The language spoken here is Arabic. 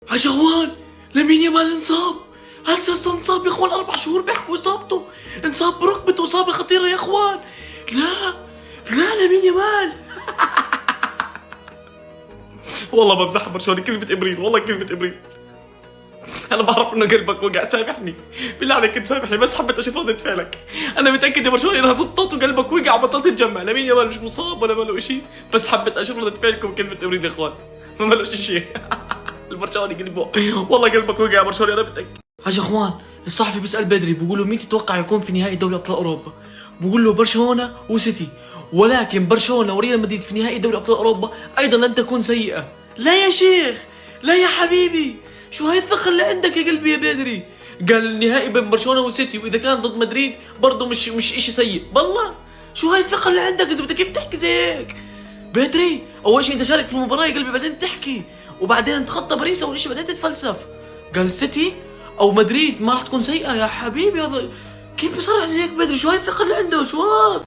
عجوان لامين يامال انصاب. هسه انصاب يا اخوان، 4 شهور بيحكوا اصابته، انصاب بركبته اصابه خطيره يا اخوان. لا لا لامين يامال. والله بمزح برشلوني، كذبة ابريل، والله كذبة ابريل. انا بعرف انه قلبك وقع، سامحني بالله عليك انت سامحني، بس حبيت اشوف ردة فعلك. انا متاكد يا برشلوني انها زبطت وقلبك وقع وبطلت تتجمع. لامين يامال مش مصاب ولا ماله شيء، بس حبيت اشوف ردة فعلكم. كذبة ابريل يا اخوان، ما مالوش شيء. البرشلوني قلبه، والله قلبك وقع يا برشلوني انا متاكد. حاج اخوان، الصحفي بيسال بدري بيقول له مين تتوقع يكون في نهائي دوري ابطال اوروبا؟ بقول له برشلونه وسيتي، ولكن برشلونه وريال مدريد في نهائي دوري ابطال اوروبا ايضا لن تكون سيئه. لا يا شيخ، لا يا حبيبي، شو هاي الثقه اللي عندك يا قلبي يا بدري؟ قال النهائي بين برشلونه وسيتي، واذا كان ضد مدريد برضه مش اشي سيء. بالله شو هاي الثقه اللي عندك؟ اذا بدك كيف تحكي زي هيك بدري؟ اول شيء انت شارك في المباراه يا قلبي، بعدين تحكي، وبعدين تخطى باريس اول شيء، بعدين تتفلسف. قال السيتي او مدريد ما راح تكون سيئه يا حبيبي. هذا كيف بصرح زي هيك بدري؟ شو هاي الثقه اللي عنده؟ شو هذا؟